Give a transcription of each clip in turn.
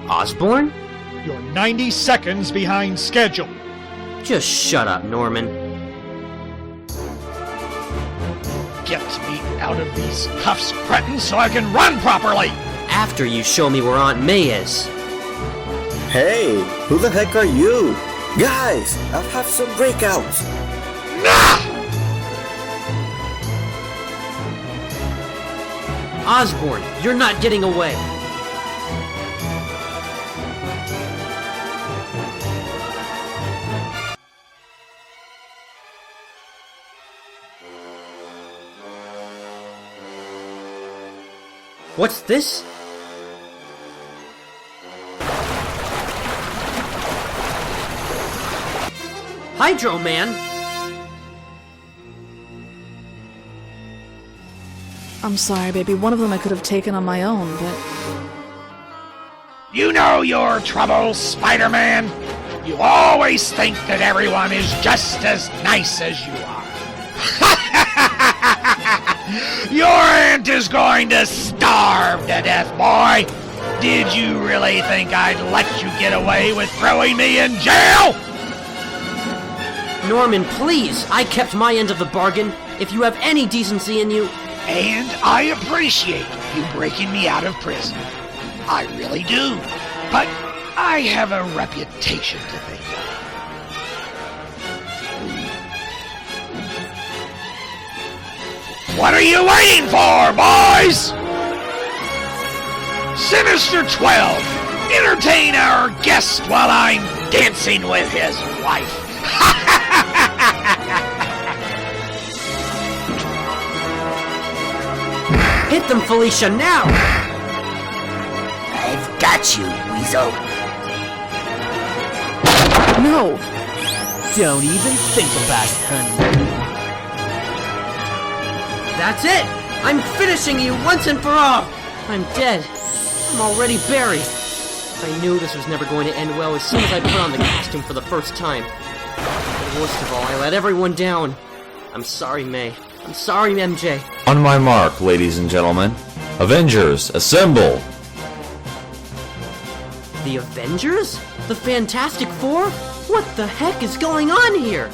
Osborn? You're 90 seconds behind schedule. Just shut up, Norman. Get me out of these cuffs, cretin, so I can run properly! After you show me where Aunt May is. Hey, who the heck are you? Guys, I've had some breakouts. Nah! Osborn, you're not getting away. What's this? Hydro Man! I'm sorry, baby. One of them I could have taken on my own, but... You know your trouble, Spider-Man. You always think that everyone is just as nice as you are. Your aunt is going to starve to death, boy. Did you really think I'd let you get away with throwing me in jail? Norman, please! I kept my end of the bargain. If you have any decency in you... And I appreciate you breaking me out of prison. I really do. But I have a reputation to think of. What are you waiting for, boys? Sinister 12, entertain our guest while I'm dancing with his wife. Hit them, Felicia, now! I've got you, Weasel. No! Don't even think about it, honey. That's it! I'm finishing you once and for all! I'm dead. I'm already buried. I knew this was never going to end well as soon as I put on the costume for the first time. But worst of all, I let everyone down. I'm sorry, May. I'm sorry, MJ. On my mark, ladies and gentlemen. Avengers, assemble! The Avengers? The Fantastic Four? What the heck is going on here?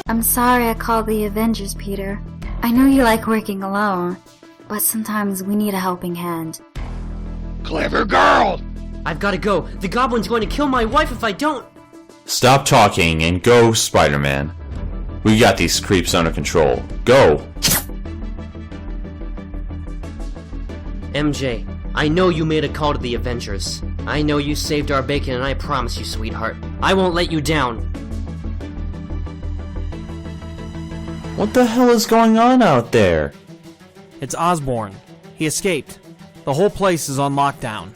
I'm sorry I called the Avengers, Peter. I know you like working alone, but sometimes we need a helping hand. Clever girl! I've got to go. The Goblin's going to kill my wife if I don't. Stop talking and go, Spider-Man. We got these creeps under control. Go! MJ, I know you made a call to the Avengers. I know you saved our bacon, and I promise you, sweetheart, I won't let you down. What the hell is going on out there? It's Osborn. He escaped. The whole place is on lockdown.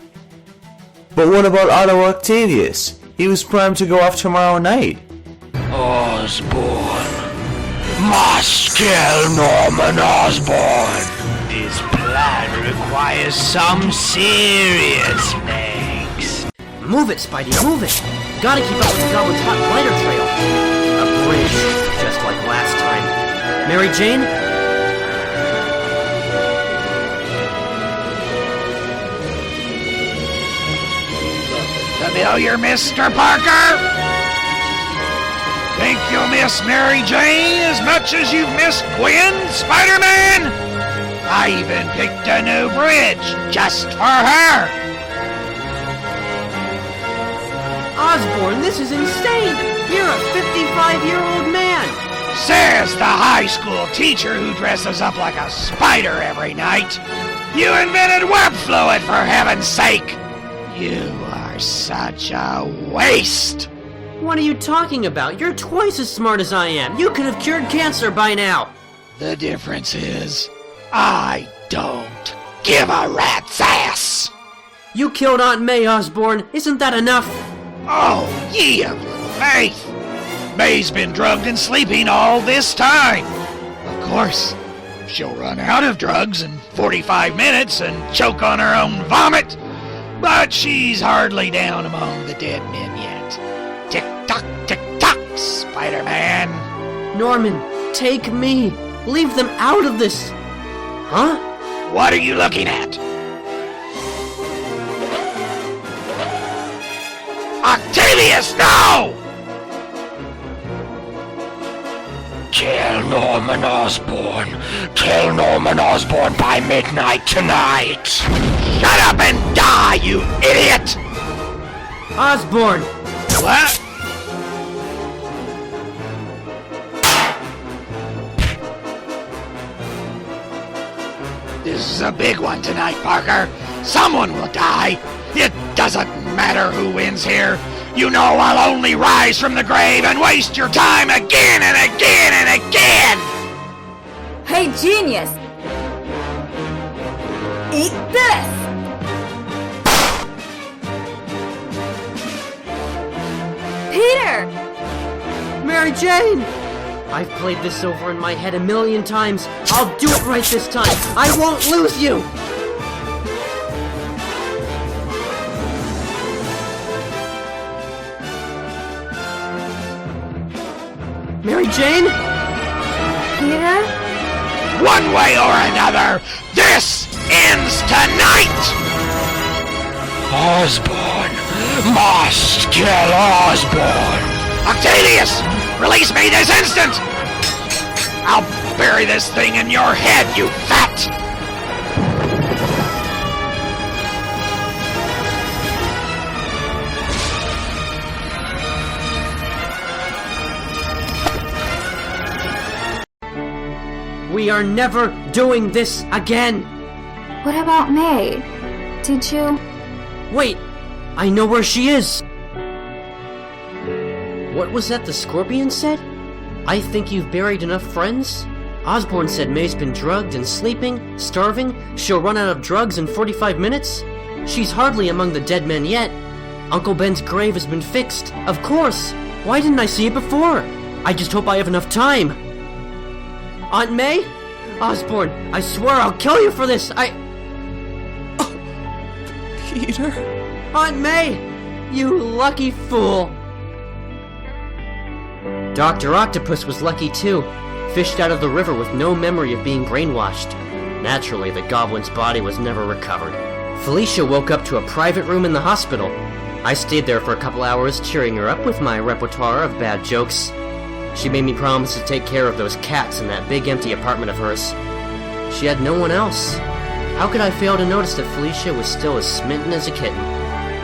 But what about Otto Octavius? He was primed to go off tomorrow night. Osborn must kill Norman Osborn. This plan requires some serious legs. Move it, Spidey, move it! Gotta keep up with the Goblin's hot glider trail. A bridge, just like last time. Mary Jane? Familiar, Mr. Parker? Think you'll miss Mary Jane as much as you've missed Gwen, Spider-Man? I even picked a new bridge just for her. Osborn, this is insane! You're a 55-year-old man! Says the high school teacher who dresses up like a spider every night. You invented web fluid, for heaven's sake! You are such a waste! What are you talking about? You're twice as smart as I am. You could have cured cancer by now. The difference is, I don't give a rat's ass! You killed Aunt May, Osborn. Isn't that enough? Oh, ye of little faith! May's been drugged and sleeping all this time. Of course, she'll run out of drugs in 45 minutes and choke on her own vomit. But she's hardly down among the dead men yet. Tick-tock, Spider-Man. Norman, take me. Leave them out of this. Huh? What are you looking at? Octavius, no! Kill Norman Osborn. Kill Norman Osborn by midnight tonight. Shut up and die, you idiot! Osborn! What? This is a big one tonight, Parker. Someone will die. It doesn't matter who wins here. You know I'll only rise from the grave and waste your time again and again and again! Hey, genius! Eat this! Peter! Mary Jane! I've played this over in my head a million times. I'll do it right this time. I won't lose you! Mary Jane? Peter? One way or another, this ends tonight! Osborn must kill Osborn. Octavius, release me this instant! I'll bury this thing in your head, you fat! We are never doing this again! What about May? Did you... Wait! I know where she is! What was that the Scorpion said? I think you've buried enough friends? Osborn said May's been drugged and sleeping, starving, she'll run out of drugs in 45 minutes? She's hardly among the dead men yet. Uncle Ben's grave has been fixed, of course! Why didn't I see it before? I just hope I have enough time! Aunt May? Osborn, I swear I'll kill you for this! Peter? Aunt May! You lucky fool! Dr. Octopus was lucky too. Fished out of the river with no memory of being brainwashed. Naturally, the goblin's body was never recovered. Felicia woke up to a private room in the hospital. I stayed there for a couple hours, cheering her up with my repertoire of bad jokes. She made me promise to take care of those cats in that big empty apartment of hers. She had no one else. How could I fail to notice that Felicia was still as smitten as a kitten?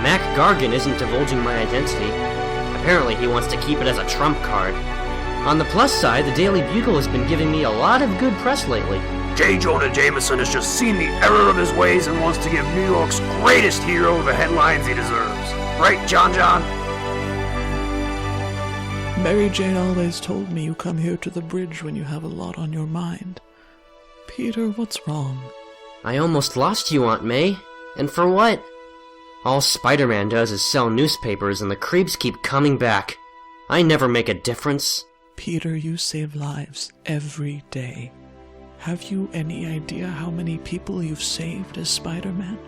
Mac Gargan isn't divulging my identity. Apparently he wants to keep it as a trump card. On the plus side, the Daily Bugle has been giving me a lot of good press lately. J. Jonah Jameson has just seen the error of his ways and wants to give New York's greatest hero the headlines he deserves. Right, John? Mary Jane always told me you come here to the bridge when you have a lot on your mind. Peter, what's wrong? I almost lost you, Aunt May. And for what? All Spider-Man does is sell newspapers and the creeps keep coming back. I never make a difference. Peter, you save lives every day. Have you any idea how many people you've saved as Spider-Man?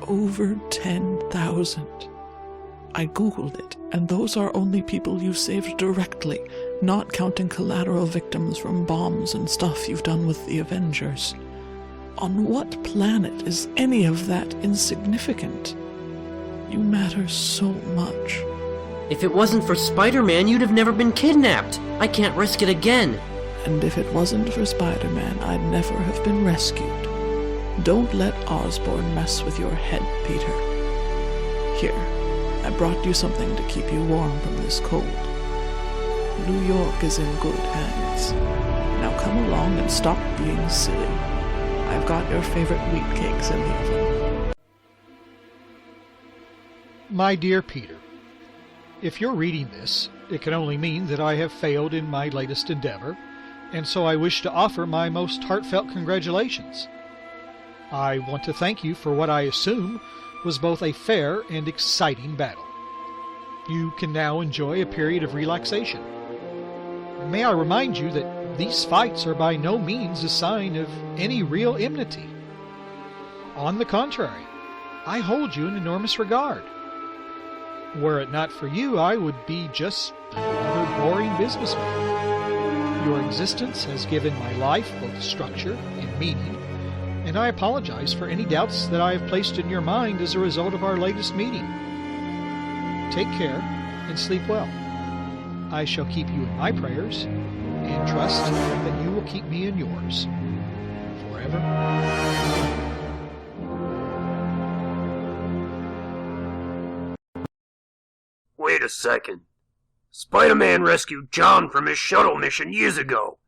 Over 10,000. I googled it, and those are only people you've saved directly, not counting collateral victims from bombs and stuff you've done with the Avengers. On what planet is any of that insignificant? You matter so much. If it wasn't for Spider-Man, you'd have never been kidnapped. I can't risk it again. And if it wasn't for Spider-Man, I'd never have been rescued. Don't let Osborn mess with your head, Peter. Here, I brought you something to keep you warm from this cold. New York is in good hands. Now come along and stop being silly. I've got your favorite wheat cakes in the oven. My dear Peter, if you're reading this, it can only mean that I have failed in my latest endeavor, and so I wish to offer my most heartfelt congratulations. I want to thank you for what I assume was both a fair and exciting battle. You can now enjoy a period of relaxation. May I remind you that these fights are by no means a sign of any real enmity. On the contrary, I hold you in enormous regard. Were it not for you, I would be just another boring businessman. Your existence has given my life both structure and meaning, and I apologize for any doubts that I have placed in your mind as a result of our latest meeting. Take care and sleep well. I shall keep you in my prayers and trust that you will keep me in yours forever. Wait a second. Spider-Man rescued John from his shuttle mission years ago.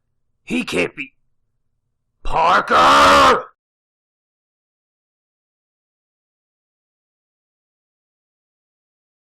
He can't be... Parker!